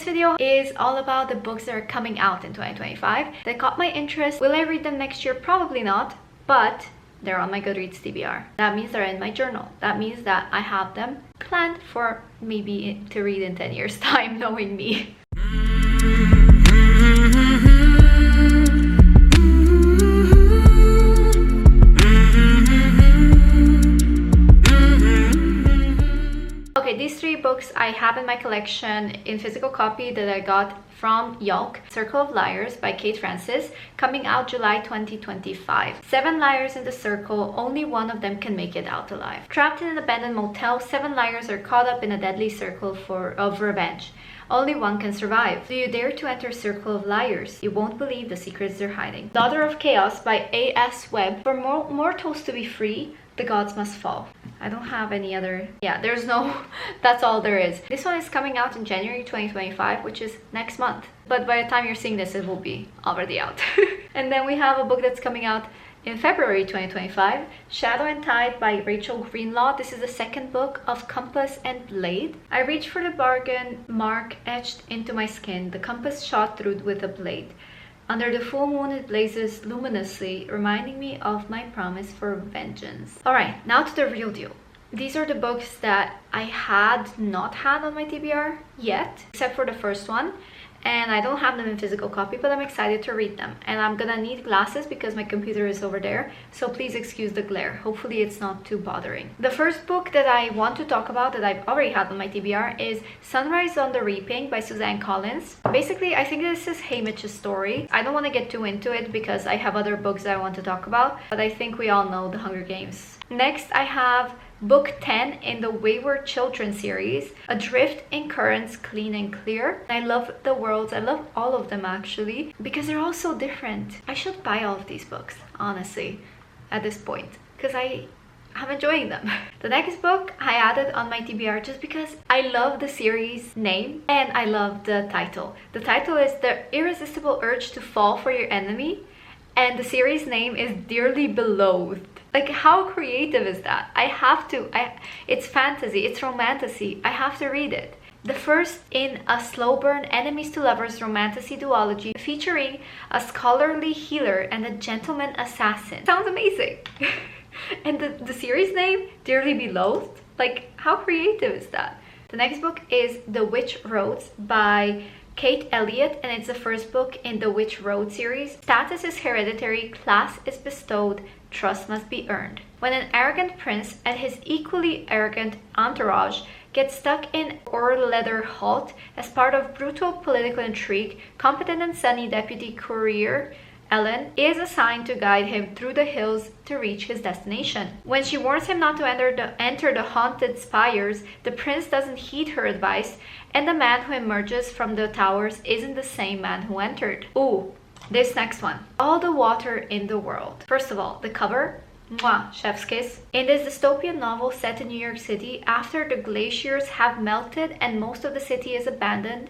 video is all about the books that are coming out in 2025 that caught my interest. Will I read them next year? Probably not, but they're on my Goodreads TBR. That means they're in my journal. That means that I have them planned for maybe to read in 10 years time, knowing me. Okay, these 3 books I have in my collection in physical copy that I got from Yelk. Circle of Liars by Kate Francis, coming out July 2025. 7 liars in the circle, only one of them can make it out alive. Trapped in an abandoned motel, 7 liars are caught up in a deadly circle of revenge. Only one can survive. Do you dare to enter Circle of Liars? You won't believe the secrets they're hiding. Daughter of Chaos by A.S. Webb. For mortals to be free, the gods must fall. I don't have any other... Yeah, there's no... That's all there is. This one is coming out in January 2025, which is next month. But by the time you're seeing this, it will be already out. And then we have a book that's coming out in February 2025, Shadow and Tide by Rachel Greenlaw. This is the 2nd book of Compass and Blade. I reached for the bargain mark etched into my skin, the compass shot through with a blade. Under the full moon it blazes luminously, reminding me of my promise for vengeance. Alright, now to the real deal. These are the books that I had not had on my TBR yet, except for the first one. And I don't have them in physical copy, but I'm excited to read them. And I'm gonna need glasses because my computer is over there, so please excuse the glare. Hopefully it's not too bothering. The first book that I want to talk about that I've already had on my TBR is Sunrise on the Reaping by Suzanne Collins. Basically, I think this is Haymitch's story. I don't want to get too into it because I have other books that I want to talk about, but I think we all know The Hunger Games. Next, I have Book 10 in the Wayward Children series, Adrift in Currents Clean and Clear. I love the worlds. I love all of them actually because they're all so different. I should buy all of these books, honestly, at this point, because I'm enjoying them. The next book I added on my TBR just because I love the series name and I love the title. The title is The Irresistible Urge to Fall for Your Enemy, and the series name is Dearly Beloved. Like, how creative is that? It's fantasy, it's romantasy. I have to read it. The first in a slow burn enemies to lovers romantasy duology featuring a scholarly healer and a gentleman assassin. Sounds amazing. And the series name, Dearly Beloved? Like, how creative is that? The next book is The Witch Roads by Kate Elliott, and it's the first book in the Witch Road series. Status is hereditary, class is bestowed, trust must be earned. When an arrogant prince and his equally arrogant entourage get stuck in Or-Leather Halt as part of brutal political intrigue, competent and sunny deputy courier Ellen is assigned to guide him through the hills to reach his destination. When she warns him not to enter the haunted spires, the prince doesn't heed her advice, and the man who emerges from the towers isn't the same man who entered. Ooh, this next one. All the Water in the World. First of all, the cover. Mwah, chef's kiss. In this dystopian novel set in New York City, after the glaciers have melted and most of the city is abandoned,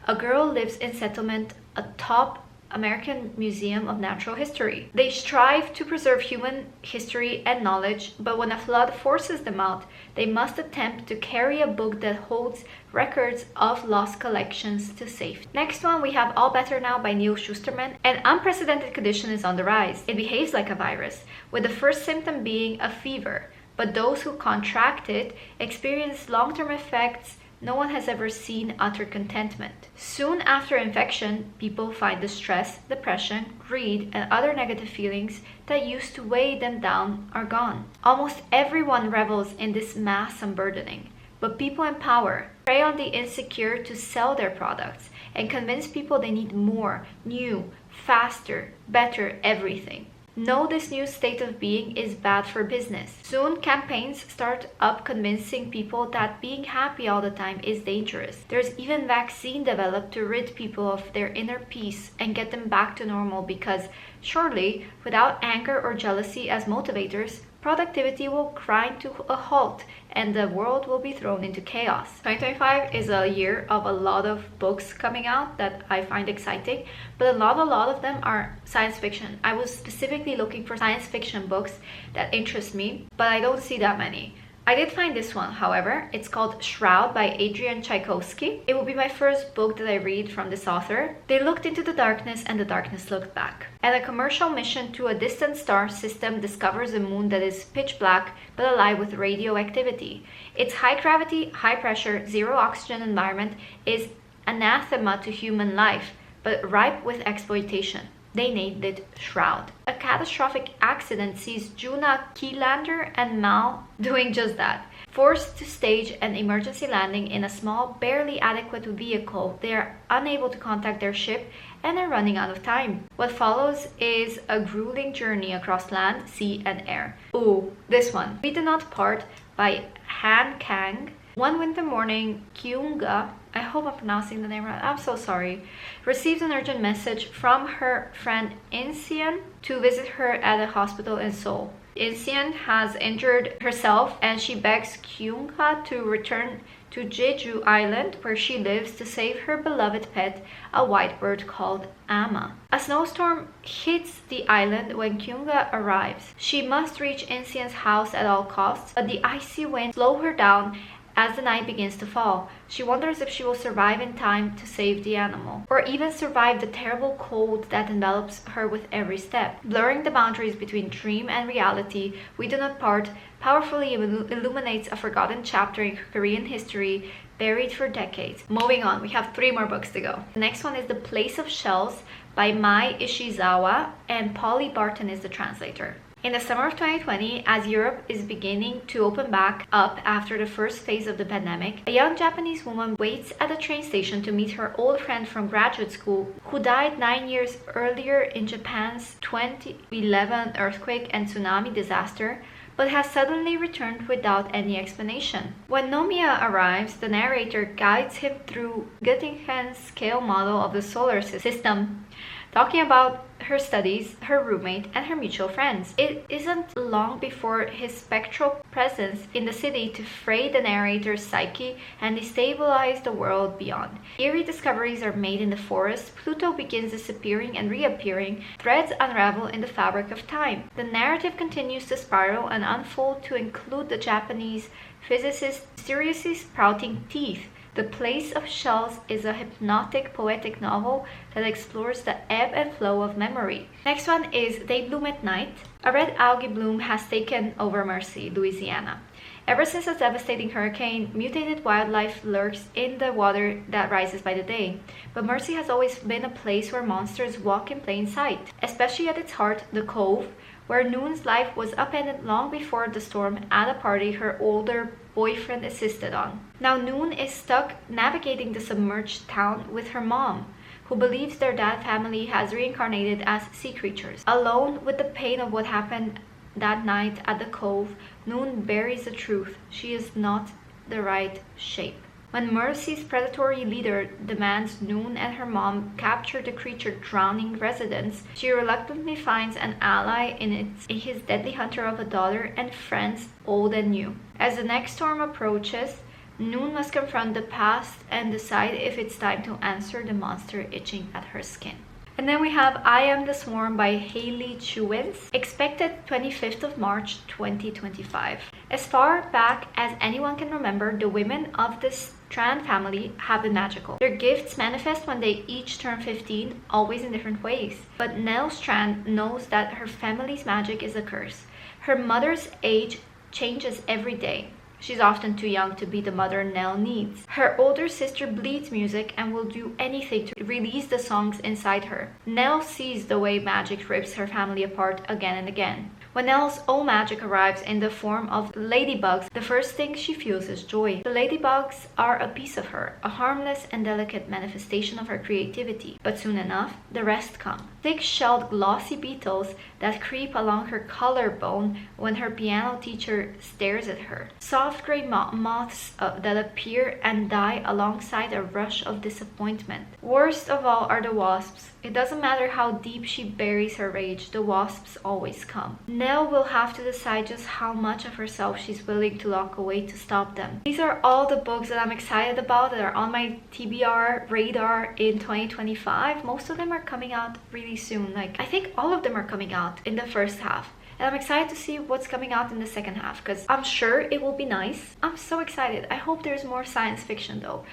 a girl lives in settlement atop American Museum of Natural History. They strive to preserve human history and knowledge, but when a flood forces them out, they must attempt to carry a book that holds records of lost collections to safety. Next one, we have All Better Now by Neil Shusterman. An unprecedented condition is on the rise. It behaves like a virus, with the first symptom being a fever, but those who contract it experience long-term effects no one has ever seen utter contentment. Soon after infection, people find the stress, depression, greed, and other negative feelings that used to weigh them down are gone. Almost everyone revels in this mass unburdening, but people in power prey on the insecure to sell their products and convince people they need more, new, faster, better everything. Know this new state of being is bad for business. Soon campaigns start up convincing people that being happy all the time is dangerous. There's even vaccine developed to rid people of their inner peace and get them back to normal because surely without anger or jealousy as motivators, productivity will grind to a halt and the world will be thrown into chaos. 2025 is a year of a lot of books coming out that I find exciting, but a lot of them are science fiction. I was specifically looking for science fiction books that interest me, but I don't see that many. I did find this one, however. It's called Shroud by Adrian Tchaikovsky. It will be my first book that I read from this author. They looked into the darkness and the darkness looked back. And a commercial mission to a distant star system discovers a moon that is pitch black but alive with radioactivity. Its high gravity, high pressure, zero oxygen environment is anathema to human life, but ripe with exploitation. They named it Shroud. A catastrophic accident sees Juna Keylander and Mal doing just that. Forced to stage an emergency landing in a small, barely adequate vehicle, they are unable to contact their ship and are running out of time. What follows is a grueling journey across land, sea, and air. Ooh, this one. We Do Not Part by Han Kang. One winter morning, Kyunga, I hope I'm pronouncing the name right, I'm so sorry, receives an urgent message from her friend Insian to visit her at a hospital in Seoul. Insian has injured herself and she begs Kyunga to return to Jeju Island where she lives to save her beloved pet, a white bird called Amma. A snowstorm hits the island when Kyunga arrives. She must reach Insian's house at all costs, but the icy winds slow her down as the night begins to fall. She wonders if she will survive in time to save the animal, or even survive the terrible cold that envelops her with every step. Blurring the boundaries between dream and reality, We Do Not Part powerfully illuminates a forgotten chapter in Korean history buried for decades. Moving on, we have 3 more books to go. The next one is The Place of Shells by Mai Ishizawa, and Polly Barton is the translator. In the summer of 2020, as Europe is beginning to open back up after the first phase of the pandemic, a young Japanese woman waits at a train station to meet her old friend from graduate school who died 9 years earlier in Japan's 2011 earthquake and tsunami disaster, but has suddenly returned without any explanation. When Nomiya arrives, the narrator guides him through Göttingen's scale model of the solar system, talking about her studies, her roommate, and her mutual friends. It isn't long before his spectral presence in the city to fray the narrator's psyche and destabilize the world beyond. Eerie discoveries are made in the forest, Pluto begins disappearing and reappearing, threads unravel in the fabric of time. The narrative continues to spiral and unfold to include the Japanese physicist's mysteriously sprouting teeth. The Place of Shells is a hypnotic, poetic novel that explores the ebb and flow of memory. Next one is They Bloom at Night. A red algae bloom has taken over Mercy, Louisiana. Ever since a devastating hurricane, mutated wildlife lurks in the water that rises by the day. But Mercy has always been a place where monsters walk in plain sight, especially at its heart, the Cove, where Noon's life was upended long before the storm at a party her older boyfriend insisted on. Now Noon is stuck navigating the submerged town with her mom, who believes their dad family has reincarnated as sea creatures. Alone with the pain of what happened that night at the Cove, Noon buries the truth. She is not the right shape. When Mercy's predatory leader demands Noon and her mom capture the creature drowning residents, she reluctantly finds an ally in his deadly hunter of a daughter and friends old and new. As the next storm approaches, Noon must confront the past and decide if it's time to answer the monster itching at her skin. And then we have I Am the Swarm by Haley Chewins, expected 25th of March 2025. As far back as anyone can remember, the women of this Strand family have been magical. Their gifts manifest when they each turn 15, always in different ways. But Nell Strand knows that her family's magic is a curse. Her mother's age changes every day. She's often too young to be the mother Nell needs. Her older sister bleeds music and will do anything to release the songs inside her. Nell sees the way magic rips her family apart again and again. When Nell's own magic arrives in the form of ladybugs, the first thing she feels is joy. The ladybugs are a piece of her, a harmless and delicate manifestation of her creativity. But soon enough, the rest come. Thick-shelled glossy beetles that creep along her collarbone when her piano teacher stares at her. Soft gray moths that appear and die alongside a rush of disappointment. Worst of all are the wasps. It doesn't matter how deep she buries her rage, the wasps always come. Nell will have to decide just how much of herself she's willing to lock away to stop them. These are all the books that I'm excited about that are on my TBR radar in 2025. Most of them are coming out really soon. I think all of them are coming out in the first half. and I'm excited to see what's coming out in the second half because I'm sure it will be nice. I'm so excited. I hope there's more science fiction though.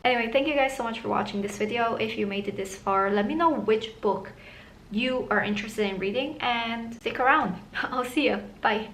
Anyway, thank you guys so much for watching this video. If you made it this far, let me know which book you are interested in reading and stick around. I'll see you. Bye.